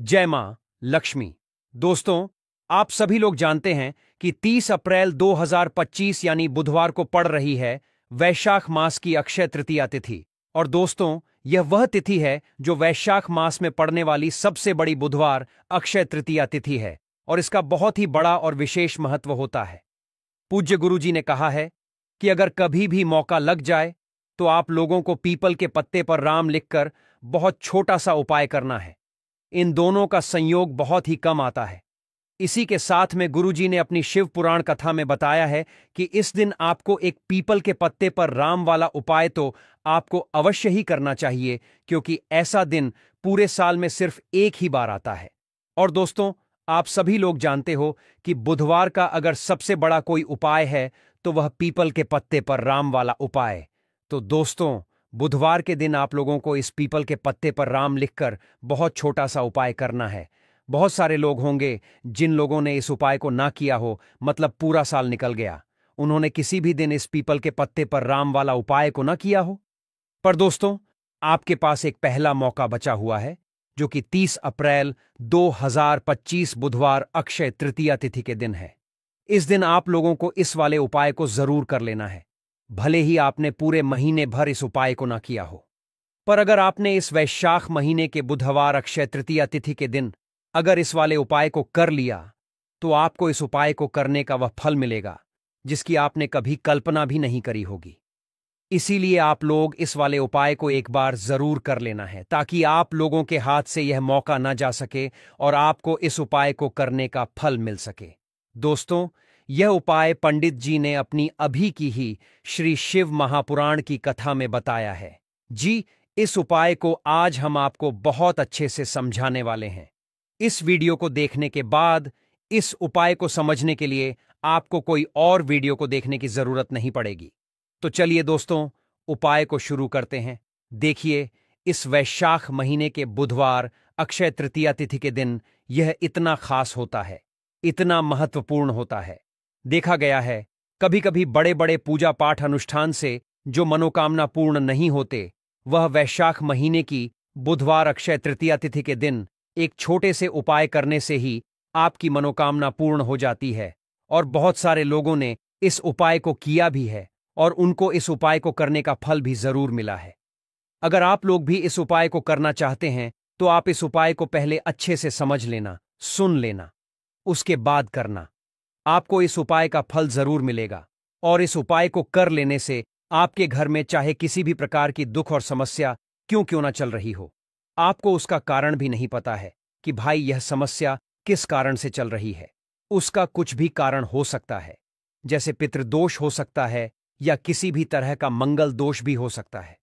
जय मां लक्ष्मी। दोस्तों, आप सभी लोग जानते हैं कि 30 अप्रैल 2025 यानी बुधवार को पड़ रही है वैशाख मास की अक्षय तृतीया तिथि। और दोस्तों, यह वह तिथि है जो वैशाख मास में पड़ने वाली सबसे बड़ी बुधवार अक्षय तृतीया तिथि है और इसका बहुत ही बड़ा और विशेष महत्व होता है। पूज्य गुरुजी ने कहा है कि अगर कभी भी मौका लग जाए तो आप लोगों को पीपल के पत्ते पर राम लिखकर बहुत छोटा सा उपाय करना है। इन दोनों का संयोग बहुत ही कम आता है। इसी के साथ में गुरुजी ने अपनी शिव पुराण कथा में बताया है कि इस दिन आपको एक पीपल के पत्ते पर राम वाला उपाय तो आपको अवश्य ही करना चाहिए, क्योंकि ऐसा दिन पूरे साल में सिर्फ एक ही बार आता है। और दोस्तों, आप सभी लोग जानते हो कि बुधवार का अगर सबसे बड़ा कोई उपाय है तो वह पीपल के पत्ते पर राम वाला उपाय। तो दोस्तों, बुधवार के दिन आप लोगों को इस पीपल के पत्ते पर राम लिखकर बहुत छोटा सा उपाय करना है। बहुत सारे लोग होंगे जिन लोगों ने इस उपाय को ना किया हो, मतलब पूरा साल निकल गया, उन्होंने किसी भी दिन इस पीपल के पत्ते पर राम वाला उपाय को ना किया हो। पर दोस्तों, आपके पास एक पहला मौका बचा हुआ है, जो कि 30 अप्रैल 2025 बुधवार अक्षय तृतीया तिथि के दिन है। इस दिन आप लोगों को इस वाले उपाय को जरूर कर लेना है, भले ही आपने पूरे महीने भर इस उपाय को ना किया हो। पर अगर आपने इस वैशाख महीने के बुधवार अक्षय तृतीया तिथि के दिन अगर इस वाले उपाय को कर लिया, तो आपको इस उपाय को करने का वह फल मिलेगा जिसकी आपने कभी कल्पना भी नहीं करी होगी। इसीलिए आप लोग इस वाले उपाय को एक बार जरूर कर लेना है, ताकि आप लोगों के हाथ से यह मौका न जा सके और आपको इस उपाय को करने का फल मिल सके। दोस्तों, यह उपाय पंडित जी ने अपनी अभी की ही श्री शिव महापुराण की कथा में बताया है। जी, इस उपाय को आज हम आपको बहुत अच्छे से समझाने वाले हैं। इस वीडियो को देखने के बाद इस उपाय को समझने के लिए आपको कोई और वीडियो को देखने की जरूरत नहीं पड़ेगी। तो चलिए दोस्तों, उपाय को शुरू करते हैं। देखिए, इस वैशाख महीने के बुधवार अक्षय तृतीया तिथि के दिन यह इतना खास होता है, इतना महत्वपूर्ण होता है। देखा गया है कभी कभी बड़े बड़े पूजा पाठ अनुष्ठान से जो मनोकामना पूर्ण नहीं होते, वह वैशाख महीने की बुधवार अक्षय तृतीया तिथि के दिन एक छोटे से उपाय करने से ही आपकी मनोकामना पूर्ण हो जाती है। और बहुत सारे लोगों ने इस उपाय को किया भी है और उनको इस उपाय को करने का फल भी जरूर मिला है। अगर आप लोग भी इस उपाय को करना चाहते हैं तो आप इस उपाय को पहले अच्छे से समझ लेना, सुन लेना, उसके बाद करना। आपको इस उपाय का फल जरूर मिलेगा और इस उपाय को कर लेने से आपके घर में चाहे किसी भी प्रकार की दुख और समस्या क्यों ना चल रही हो, आपको उसका कारण भी नहीं पता है कि भाई यह समस्या किस कारण से चल रही है। उसका कुछ भी कारण हो सकता है, जैसे पितृदोष हो सकता है या किसी भी तरह का मंगल दोष भी हो सकता है।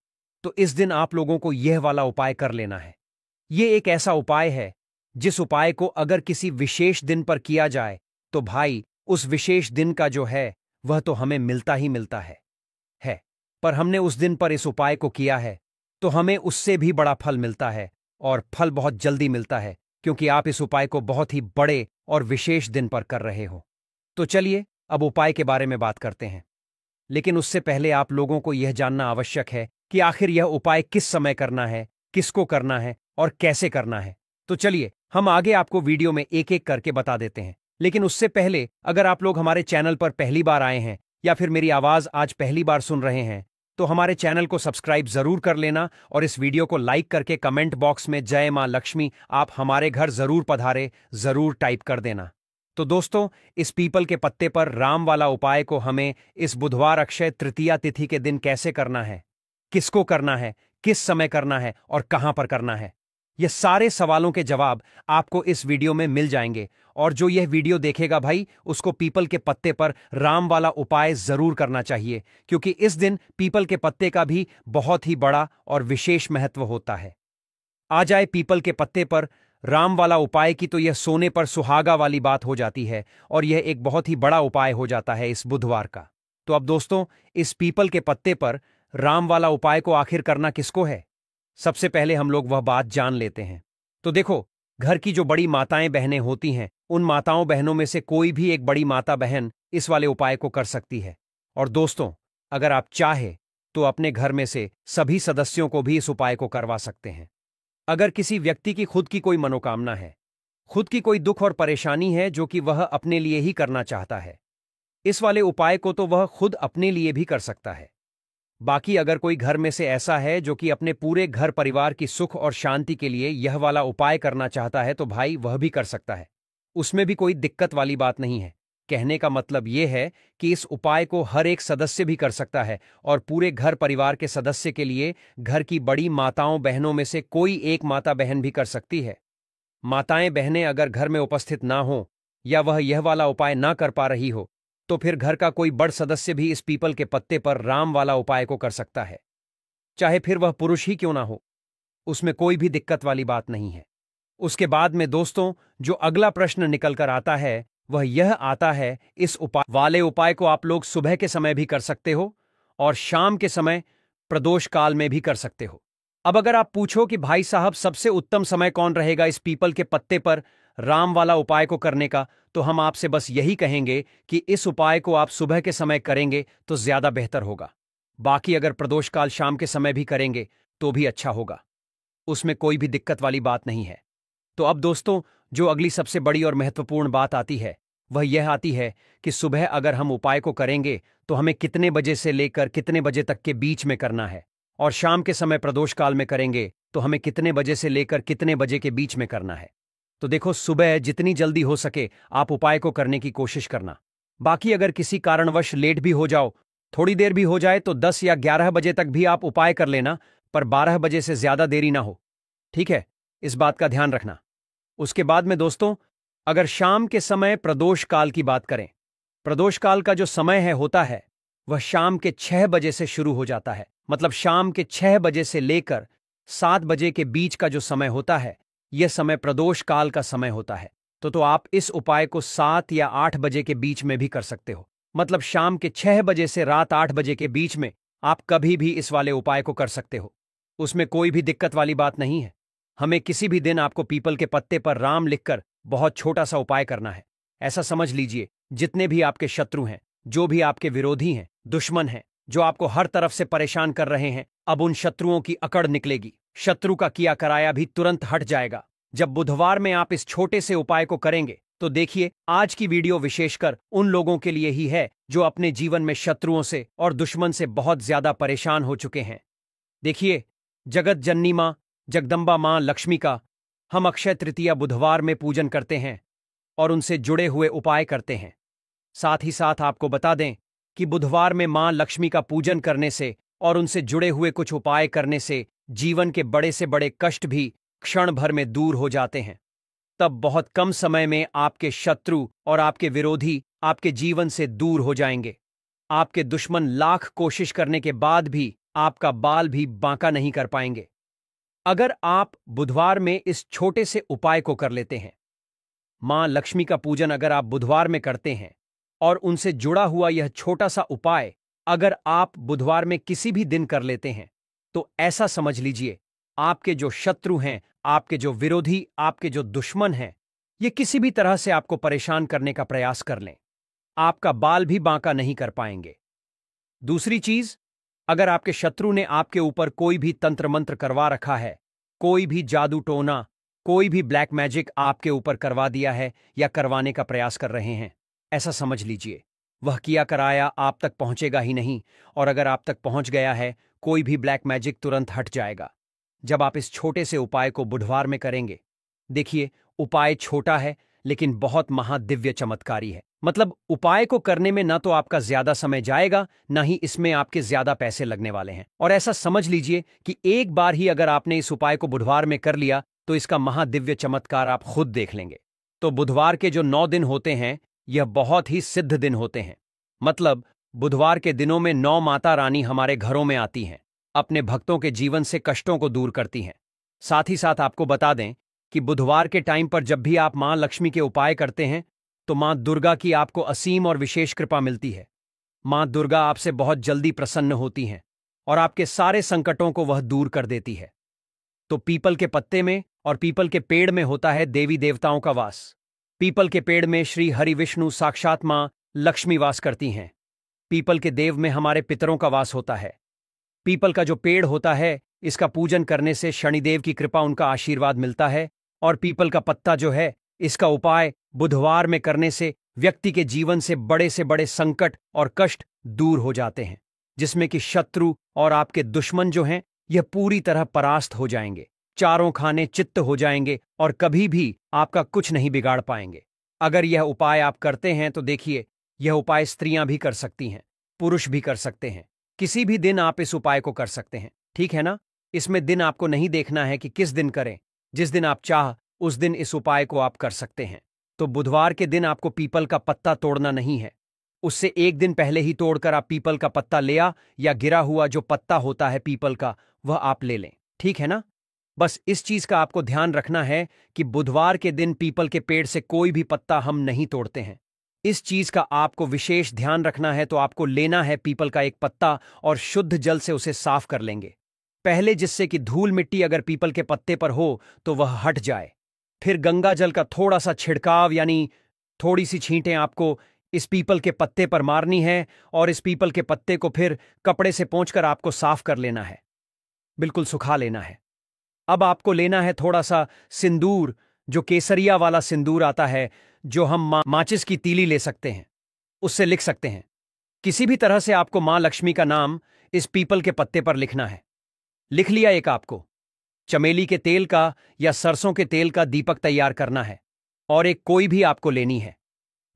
तो इस दिन आप लोगों को यह वाला उपाय कर लेना है। यह एक ऐसा उपाय है जिस उपाय को अगर किसी विशेष दिन पर किया जाए तो भाई उस विशेष दिन का जो है वह तो हमें मिलता ही मिलता है। पर हमने उस दिन पर इस उपाय को किया है तो हमें उससे भी बड़ा फल मिलता है, और फल बहुत जल्दी मिलता है, क्योंकि आप इस उपाय को बहुत ही बड़े और विशेष दिन पर कर रहे हो। तो चलिए अब उपाय के बारे में बात करते हैं। लेकिन उससे पहले आप लोगों को यह जानना आवश्यक है कि आखिर यह उपाय किस समय करना है, किसको करना है और कैसे करना है। तो चलिए हम आगे आपको वीडियो में एक एक करके बता देते हैं। लेकिन उससे पहले अगर आप लोग हमारे चैनल पर पहली बार आए हैं या फिर मेरी आवाज आज पहली बार सुन रहे हैं, तो हमारे चैनल को सब्सक्राइब जरूर कर लेना और इस वीडियो को लाइक करके कमेंट बॉक्स में जय मां लक्ष्मी, आप हमारे घर जरूर पधारे, जरूर टाइप कर देना। तो दोस्तों, इस पीपल के पत्ते पर राम वाला उपाय को हमें इस बुधवार अक्षय तृतीया तिथि के दिन कैसे करना है, किसको करना है, किस समय करना है और कहां पर करना है, ये सारे सवालों के जवाब आपको इस वीडियो में मिल जाएंगे। और जो यह वीडियो देखेगा भाई, उसको पीपल के पत्ते पर राम वाला उपाय जरूर करना चाहिए, क्योंकि इस दिन पीपल के पत्ते का भी बहुत ही बड़ा और विशेष महत्व होता है। आ जाए पीपल के पत्ते पर राम वाला उपाय की, तो यह सोने पर सुहागा वाली बात हो जाती है और यह एक बहुत ही बड़ा उपाय हो जाता है इस बुधवार का। तो अब दोस्तों, इस पीपल के पत्ते पर राम वाला उपाय को आखिर करना किसको है, सबसे पहले हम लोग वह बात जान लेते हैं। तो देखो, घर की जो बड़ी माताएं बहनें होती हैं, उन माताओं बहनों में से कोई भी एक बड़ी माता बहन इस वाले उपाय को कर सकती है। और दोस्तों, अगर आप चाहे तो अपने घर में से सभी सदस्यों को भी इस उपाय को करवा सकते हैं। अगर किसी व्यक्ति की खुद की कोई मनोकामना है, खुद की कोई दुख और परेशानी है जो कि वह अपने लिए ही करना चाहता है, इस वाले उपाय को तो वह खुद अपने लिए भी कर सकता है। बाकी अगर कोई घर में से ऐसा है जो कि अपने पूरे घर परिवार की सुख और शांति के लिए यह वाला उपाय करना चाहता है तो भाई वह भी कर सकता है। उसमें भी कोई दिक्कत वाली बात नहीं है। कहने का मतलब यह है कि इस उपाय को हर एक सदस्य भी कर सकता है और पूरे घर परिवार के सदस्य के लिए घर की बड़ी माताओं बहनों में से कोई एक माता बहन भी कर सकती है। माताएं बहनें अगर घर में उपस्थित ना हो या वह यह वाला उपाय ना कर पा रही हो तो फिर घर का कोई बड़ सदस्य भी इस पीपल के पत्ते पर राम वाला उपाय को कर सकता है, चाहे फिर वह पुरुष ही क्यों ना हो। उसमें कोई भी दिक्कत वाली बात नहीं है। उसके बाद में दोस्तों जो अगला प्रश्न निकल कर आता है वह यह आता है, इस उपाय को आप लोग सुबह के समय भी कर सकते हो और शाम के समय प्रदोष काल में भी कर सकते हो। अब अगर आप पूछो कि भाई साहब सबसे उत्तम समय कौन रहेगा इस पीपल के पत्ते पर राम वाला उपाय को करने का, तो हम आपसे बस यही कहेंगे कि इस उपाय को आप सुबह के समय करेंगे तो ज्यादा बेहतर होगा। बाकी अगर प्रदोष काल शाम के समय भी करेंगे तो भी अच्छा होगा, उसमें कोई भी दिक्कत वाली बात नहीं है। तो अब दोस्तों जो अगली सबसे बड़ी और महत्वपूर्ण बात आती है वह यह आती है कि सुबह अगर हम उपाय को करेंगे तो हमें कितने बजे से लेकर कितने बजे तक के बीच में करना है, और शाम के समय प्रदोष काल में करेंगे तो हमें कितने बजे से लेकर कितने बजे के बीच में करना है। तो देखो सुबह जितनी जल्दी हो सके आप उपाय को करने की कोशिश करना। बाकी अगर किसी कारणवश लेट भी हो जाओ, थोड़ी देर भी हो जाए तो 10 या 11 बजे तक भी आप उपाय कर लेना, पर 12 बजे से ज्यादा देरी ना हो, ठीक है? इस बात का ध्यान रखना। उसके बाद में दोस्तों अगर शाम के समय प्रदोष काल की बात करें, प्रदोष काल का जो समय होता है वह शाम के 6 बजे से शुरू हो जाता है। मतलब शाम के 6 बजे से लेकर 7 बजे के बीच का जो समय होता है यह समय प्रदोष काल का समय होता है। तो आप इस उपाय को 7 या 8 बजे के बीच में भी कर सकते हो। मतलब शाम के 6 बजे से रात 8 बजे के बीच में आप कभी भी इस वाले उपाय को कर सकते हो, उसमें कोई भी दिक्कत वाली बात नहीं है। हमें किसी भी दिन आपको पीपल के पत्ते पर राम लिखकर बहुत छोटा सा उपाय करना है। ऐसा समझ लीजिए जितने भी आपके शत्रु हैं, जो भी आपके विरोधी हैं, दुश्मन हैं, जो आपको हर तरफ से परेशान कर रहे हैं, अब उन शत्रुओं की अकड़ निकलेगी। शत्रु का किया कराया भी तुरंत हट जाएगा जब बुधवार में आप इस छोटे से उपाय को करेंगे। तो देखिए आज की वीडियो विशेषकर उन लोगों के लिए ही है जो अपने जीवन में शत्रुओं से और दुश्मन से बहुत ज्यादा परेशान हो चुके हैं। देखिए जगत जननी मां जगदम्बा मां लक्ष्मी का हम अक्षय तृतीया बुधवार में पूजन करते हैं और उनसे जुड़े हुए उपाय करते हैं। साथ ही साथ आपको बता दें कि बुधवार में मां लक्ष्मी का पूजन करने से और उनसे जुड़े हुए कुछ उपाय करने से जीवन के बड़े से बड़े कष्ट भी क्षण भर में दूर हो जाते हैं। तब बहुत कम समय में आपके शत्रु और आपके विरोधी आपके जीवन से दूर हो जाएंगे। आपके दुश्मन लाख कोशिश करने के बाद भी आपका बाल भी बांका नहीं कर पाएंगे अगर आप बुधवार में इस छोटे से उपाय को कर लेते हैं। मां लक्ष्मी का पूजन अगर आप बुधवार में करते हैं और उनसे जुड़ा हुआ यह छोटा सा उपाय अगर आप बुधवार में किसी भी दिन कर लेते हैं तो ऐसा समझ लीजिए आपके जो शत्रु हैं, आपके जो विरोधी, आपके जो दुश्मन हैं, ये किसी भी तरह से आपको परेशान करने का प्रयास कर लें, आपका बाल भी बांका नहीं कर पाएंगे। दूसरी चीज, अगर आपके शत्रु ने आपके ऊपर कोई भी तंत्र मंत्र करवा रखा है, कोई भी जादू टोना, कोई भी ब्लैक मैजिक आपके ऊपर करवा दिया है या करवाने का प्रयास कर रहे हैं, ऐसा समझ लीजिए वह किया कराया आप तक पहुंचेगा ही नहीं, और अगर आप तक पहुंच गया है कोई भी ब्लैक मैजिक तुरंत हट जाएगा जब आप इस छोटे से उपाय को बुधवार में करेंगे। देखिए उपाय छोटा है लेकिन बहुत महादिव्य चमत्कारी है। मतलब उपाय को करने में ना तो आपका ज्यादा समय जाएगा, ना ही इसमें आपके ज्यादा पैसे लगने वाले हैं। और ऐसा समझ लीजिए कि एक बार ही अगर आपने इस उपाय को बुधवार में कर लिया तो इसका महादिव्य चमत्कार आप खुद देख लेंगे। तो बुधवार के जो 9 दिन होते हैं यह बहुत ही सिद्ध दिन होते हैं। मतलब बुधवार के दिनों में 9 माता रानी हमारे घरों में आती हैं, अपने भक्तों के जीवन से कष्टों को दूर करती हैं। साथ ही साथ आपको बता दें कि बुधवार के टाइम पर जब भी आप मां लक्ष्मी के उपाय करते हैं तो मां दुर्गा की आपको असीम और विशेष कृपा मिलती है। मां दुर्गा आपसे बहुत जल्दी प्रसन्न होती हैं और आपके सारे संकटों को वह दूर कर देती है। तो पीपल के पत्ते में और पीपल के पेड़ में होता है देवी देवताओं का वास। पीपल के पेड़ में श्री हरि विष्णु साक्षात मां लक्ष्मी वास करती हैं। पीपल के देव में हमारे पितरों का वास होता है। पीपल का जो पेड़ होता है इसका पूजन करने से शनिदेव की कृपा, उनका आशीर्वाद मिलता है। और पीपल का पत्ता जो है, इसका उपाय बुधवार में करने से व्यक्ति के जीवन से बड़े संकट और कष्ट दूर हो जाते हैं, जिसमें कि शत्रु और आपके दुश्मन जो हैं, यह पूरी तरह परास्त हो जाएंगे, चारों खाने चित्त हो जाएंगे और कभी भी आपका कुछ नहीं बिगाड़ पाएंगे। अगर यह उपाय आप करते हैं तो देखिए, यह उपाय स्त्रियां भी कर सकती हैं, पुरुष भी कर सकते हैं। किसी भी दिन आप इस उपाय को कर सकते हैं, ठीक है ना। इसमें दिन आपको नहीं देखना है कि किस दिन करें, जिस दिन आप चाह उस दिन इस उपाय को आप कर सकते हैं। तो बुधवार के दिन आपको पीपल का पत्ता तोड़ना नहीं है, उससे एक दिन पहले ही तोड़कर आप पीपल का पत्ता ले आ, या गिरा हुआ जो पत्ता होता है पीपल का, वह आप ले लें, ठीक है ना। बस इस चीज का आपको ध्यान रखना है कि बुधवार के दिन पीपल के पेड़ से कोई भी पत्ता हम नहीं तोड़ते हैं। इस चीज का आपको विशेष ध्यान रखना है। तो आपको लेना है पीपल का एक पत्ता और शुद्ध जल से उसे साफ कर लेंगे पहले, जिससे कि धूल मिट्टी अगर पीपल के पत्ते पर हो तो वह हट जाए। फिर गंगा जल का थोड़ा सा छिड़काव, यानी थोड़ी सी छींटें आपको इस पीपल के पत्ते पर मारनी है, और इस पीपल के पत्ते को फिर कपड़े से पोंछकर आपको साफ कर लेना है, बिल्कुल सुखा लेना है। अब आपको लेना है थोड़ा सा सिंदूर, जो केसरिया वाला सिंदूर आता है, जो हम माचिस की तीली ले सकते हैं, उससे लिख सकते हैं। किसी भी तरह से आपको मां लक्ष्मी का नाम इस पीपल के पत्ते पर लिखना है। लिख लिया एक, आपको चमेली के तेल का या सरसों के तेल का दीपक तैयार करना है, और एक कोई भी आपको लेनी है।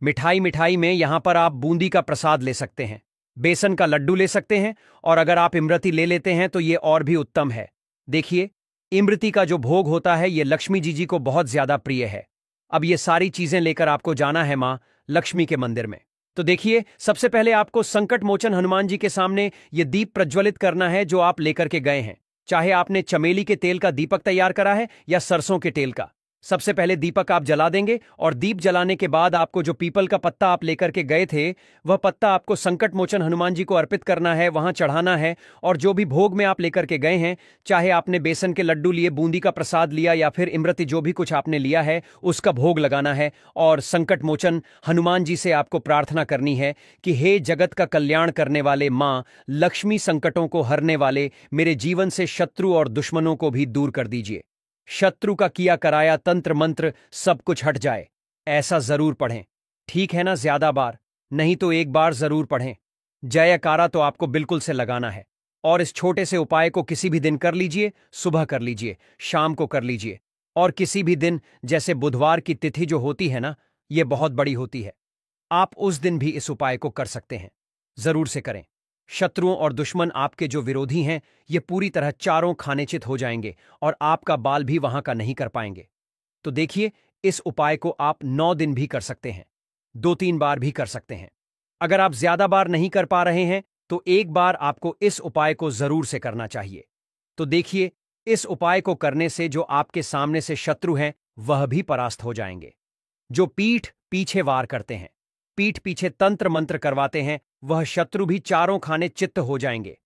मिठाई में यहां पर आप बूंदी का प्रसाद ले सकते हैं, बेसन का लड्डू ले सकते हैं, और अगर आप इमरती ले लेते हैं तो ये और भी उत्तम है। देखिए, इमरती का जो भोग होता है ये लक्ष्मी जी को बहुत ज्यादा प्रिय है। अब ये सारी चीजें लेकर आपको जाना है मां लक्ष्मी के मंदिर में। तो देखिए, सबसे पहले आपको संकट मोचन हनुमान जी के सामने ये दीप प्रज्वलित करना है जो आप लेकर के गए हैं, चाहे आपने चमेली के तेल का दीपक तैयार करा है या सरसों के तेल का। सबसे पहले दीपक आप जला देंगे, और दीप जलाने के बाद आपको जो पीपल का पत्ता आप लेकर के गए थे, वह पत्ता आपको संकट मोचन हनुमान जी को अर्पित करना है, वहां चढ़ाना है। और जो भी भोग में आप लेकर के गए हैं, चाहे आपने बेसन के लड्डू लिए, बूंदी का प्रसाद लिया, या फिर इमरती, जो भी कुछ आपने लिया है, उसका भोग लगाना है। और संकट मोचन हनुमान जी से आपको प्रार्थना करनी है कि हे जगत का कल्याण करने वाले मां लक्ष्मी, संकटों को हरने वाले, मेरे जीवन से शत्रु और दुश्मनों को भी दूर कर दीजिए। शत्रु का किया कराया तंत्र मंत्र सब कुछ हट जाए, ऐसा जरूर पढ़ें, ठीक है ना। ज्यादा बार नहीं तो एक बार जरूर पढ़ें। जयकारा तो आपको बिल्कुल से लगाना है। और इस छोटे से उपाय को किसी भी दिन कर लीजिए, सुबह कर लीजिए, शाम को कर लीजिए, और किसी भी दिन, जैसे बुधवार की तिथि जो होती है ना, यह बहुत बड़ी होती है, आप उस दिन भी इस उपाय को कर सकते हैं। जरूर से करें। शत्रुओं और दुश्मन, आपके जो विरोधी हैं, ये पूरी तरह चारों खानेचित हो जाएंगे, और आपका बाल भी वहां का नहीं कर पाएंगे। तो देखिए, इस उपाय को आप 9 दिन भी कर सकते हैं, 2-3 बार भी कर सकते हैं। अगर आप ज्यादा बार नहीं कर पा रहे हैं तो एक बार आपको इस उपाय को जरूर से करना चाहिए। तो देखिए, इस उपाय को करने से जो आपके सामने से शत्रु हैं, वह भी परास्त हो जाएंगे। जो पीठ पीछे वार करते हैं, पीठ पीछे तंत्र मंत्र करवाते हैं, वह शत्रु भी चारों खाने चित्त हो जाएंगे।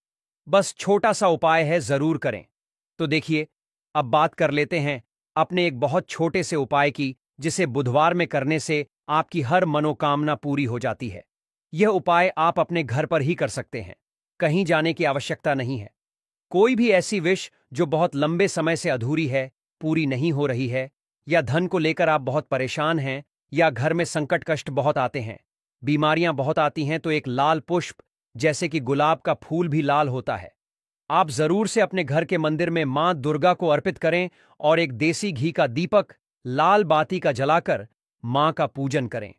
बस छोटा सा उपाय है, जरूर करें। तो देखिए, अब बात कर लेते हैं अपने एक बहुत छोटे से उपाय की, जिसे बुधवार में करने से आपकी हर मनोकामना पूरी हो जाती है। यह उपाय आप अपने घर पर ही कर सकते हैं, कहीं जाने की आवश्यकता नहीं है। कोई भी ऐसी विश जो बहुत लंबे समय से अधूरी है, पूरी नहीं हो रही है, या धन को लेकर आप बहुत परेशान हैं, या घर में संकट कष्ट बहुत आते हैं, बीमारियां बहुत आती हैं, तो एक लाल पुष्प, जैसे कि गुलाब का फूल भी लाल होता है, आप जरूर से अपने घर के मंदिर में मां दुर्गा को अर्पित करें, और एक देसी घी का दीपक लाल बाती का जलाकर मां का पूजन करें।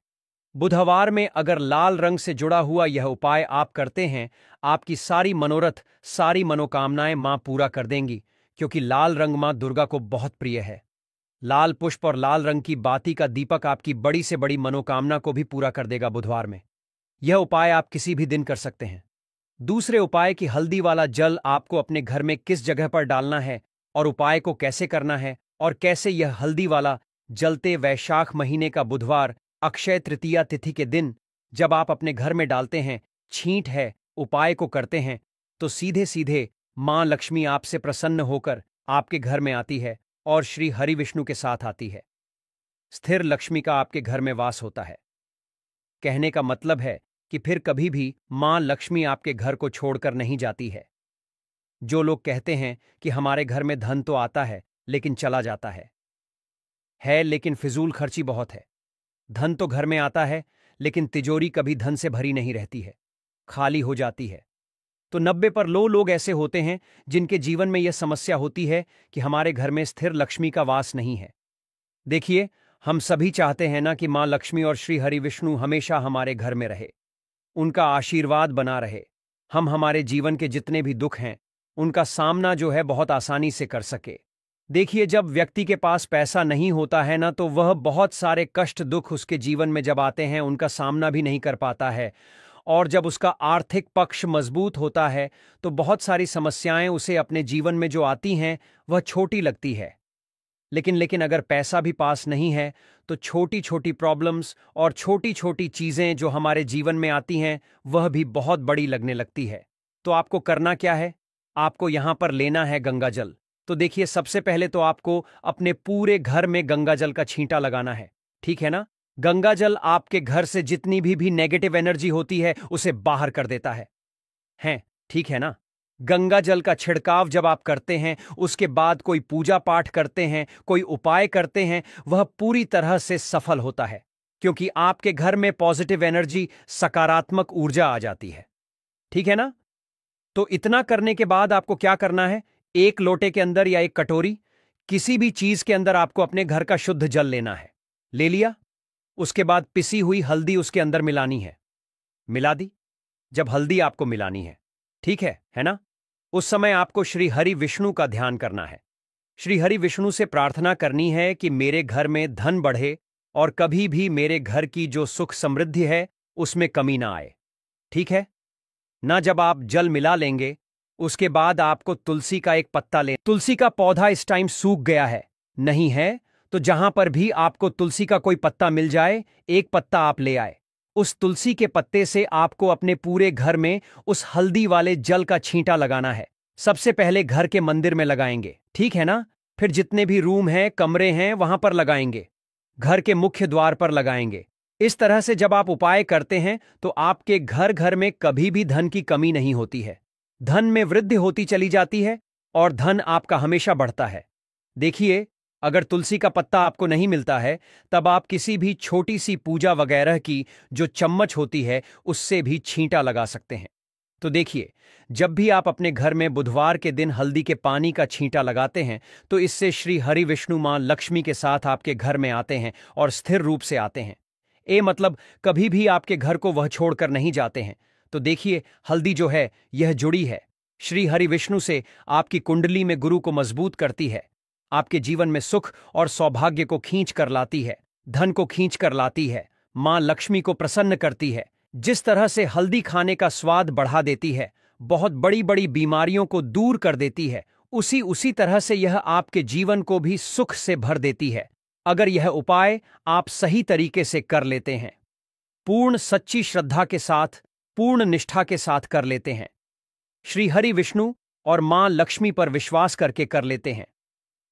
बुधवार में अगर लाल रंग से जुड़ा हुआ यह उपाय आप करते हैं, आपकी सारी मनोरथ, सारी मनोकामनाएं मां पूरा कर देंगी, क्योंकि लाल रंग मां दुर्गा को बहुत प्रिय है। लाल पुष्प और लाल रंग की बाती का दीपक आपकी बड़ी से बड़ी मनोकामना को भी पूरा कर देगा बुधवार में। यह उपाय आप किसी भी दिन कर सकते हैं। दूसरे उपाय की हल्दी वाला जल आपको अपने घर में किस जगह पर डालना है, और उपाय को कैसे करना है, और कैसे यह हल्दी वाला जलते वैशाख महीने का बुधवार, अक्षय तृतीया तिथि के दिन, जब आप अपने घर में डालते हैं, छींट है, उपाय को करते हैं, तो सीधे सीधे मां लक्ष्मी आपसे प्रसन्न होकर आपके घर में आती है, और श्री हरि विष्णु के साथ आती है। स्थिर लक्ष्मी का आपके घर में वास होता है। कहने का मतलब है कि फिर कभी भी मां लक्ष्मी आपके घर को छोड़कर नहीं जाती है। जो लोग कहते हैं कि हमारे घर में धन तो आता है लेकिन चला जाता है लेकिन फिजूल खर्ची बहुत है। धन तो घर में आता है लेकिन तिजोरी कभी धन से भरी नहीं रहती है, खाली हो जाती है। तो 90 पर लोग ऐसे होते हैं जिनके जीवन में यह समस्या होती है कि हमारे घर में स्थिर लक्ष्मी का वास नहीं है। देखिए, हम सभी चाहते हैं ना कि मां लक्ष्मी और श्री हरि विष्णु हमेशा हमारे घर में रहे, उनका आशीर्वाद बना रहे। हम हमारे जीवन के जितने भी दुख हैं उनका सामना जो है बहुत आसानी से कर सके। देखिए, जब व्यक्ति के पास पैसा नहीं होता है ना तो वह बहुत सारे कष्ट दुख उसके जीवन में जब आते हैं उनका सामना भी नहीं कर पाता है। और जब उसका आर्थिक पक्ष मजबूत होता है तो बहुत सारी समस्याएं उसे अपने जीवन में जो आती हैं वह छोटी लगती है। लेकिन अगर पैसा भी पास नहीं है तो छोटी छोटी प्रॉब्लम्स और छोटी छोटी चीजें जो हमारे जीवन में आती हैं वह भी बहुत बड़ी लगने लगती है। तो आपको करना क्या है? आपको यहां पर लेना है गंगा जल। तो देखिए, सबसे पहले तो आपको अपने पूरे घर में गंगा जल का छींटा लगाना है, ठीक है ना? गंगा जल आपके घर से जितनी भी नेगेटिव एनर्जी होती है उसे बाहर कर देता है, ठीक है ना? गंगा जल का छिड़काव जब आप करते हैं, उसके बाद कोई पूजा पाठ करते हैं, कोई उपाय करते हैं, वह पूरी तरह से सफल होता है, क्योंकि आपके घर में पॉजिटिव एनर्जी, सकारात्मक ऊर्जा आ जाती है, ठीक है ना? तो इतना करने के बाद आपको क्या करना है? एक लोटे के अंदर या एक कटोरी, किसी भी चीज के अंदर आपको अपने घर का शुद्ध जल लेना है। ले लिया? उसके बाद पिसी हुई हल्दी उसके अंदर मिलानी है। मिला दी? जब हल्दी आपको मिलानी है, ठीक है ना? उस समय आपको श्री हरि विष्णु का ध्यान करना है। श्री हरि विष्णु से प्रार्थना करनी है कि मेरे घर में धन बढ़े और कभी भी मेरे घर की जो सुख समृद्धि है उसमें कमी ना आए, ठीक है ना? जब आप जल मिला लेंगे उसके बाद आपको तुलसी का एक पत्ता ले। तुलसी का पौधा इस टाइम सूख गया है, नहीं है तो जहां पर भी आपको तुलसी का कोई पत्ता मिल जाए, एक पत्ता आप ले आए। उस तुलसी के पत्ते से आपको अपने पूरे घर में उस हल्दी वाले जल का छींटा लगाना है। सबसे पहले घर के मंदिर में लगाएंगे, ठीक है ना? फिर जितने भी रूम हैं, कमरे हैं, वहां पर लगाएंगे। घर के मुख्य द्वार पर लगाएंगे। इस तरह से जब आप उपाय करते हैं तो आपके घर घर में कभी भी धन की कमी नहीं होती है। धन में वृद्धि होती चली जाती है और धन आपका हमेशा बढ़ता है। देखिए, अगर तुलसी का पत्ता आपको नहीं मिलता है तब आप किसी भी छोटी सी पूजा वगैरह की जो चम्मच होती है उससे भी छींटा लगा सकते हैं। तो देखिए, जब भी आप अपने घर में बुधवार के दिन हल्दी के पानी का छींटा लगाते हैं तो इससे श्री हरि विष्णु मां लक्ष्मी के साथ आपके घर में आते हैं और स्थिर रूप से आते हैं। मतलब कभी भी आपके घर को वह छोड़कर नहीं जाते हैं। तो देखिए, हल्दी जो है यह जुड़ी है श्री हरि विष्णु से, आपकी कुंडली में गुरु को मजबूत करती है, आपके जीवन में सुख और सौभाग्य को खींच कर लाती है, धन को खींच कर लाती है, मां लक्ष्मी को प्रसन्न करती है। जिस तरह से हल्दी खाने का स्वाद बढ़ा देती है, बहुत बड़ी बड़ी बीमारियों को दूर कर देती है, उसी तरह से यह आपके जीवन को भी सुख से भर देती है, अगर यह उपाय आप सही तरीके से कर लेते हैं, पूर्ण सच्ची श्रद्धा के साथ, पूर्ण निष्ठा के साथ कर लेते हैं, श्री हरि विष्णु और मां लक्ष्मी पर विश्वास करके कर लेते हैं।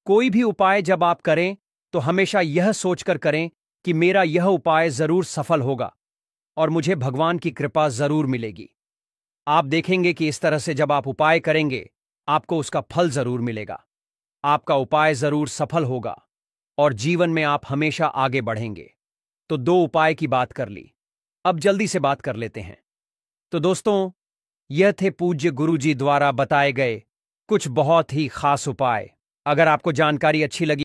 कोई भी उपाय जब आप करें तो हमेशा यह सोचकर करें कि मेरा यह उपाय जरूर सफल होगा और मुझे भगवान की कृपा जरूर मिलेगी। आप देखेंगे कि इस तरह से जब आप उपाय करेंगे आपको उसका फल जरूर मिलेगा, आपका उपाय जरूर सफल होगा और जीवन में आप हमेशा आगे बढ़ेंगे। तो 2 उपाय की बात कर ली, अब जल्दी से बात कर लेते हैं। तो दोस्तों, यह थे पूज्य गुरु जी द्वारा बताए गए कुछ बहुत ही खास उपाय। अगर आपको जानकारी अच्छी लगी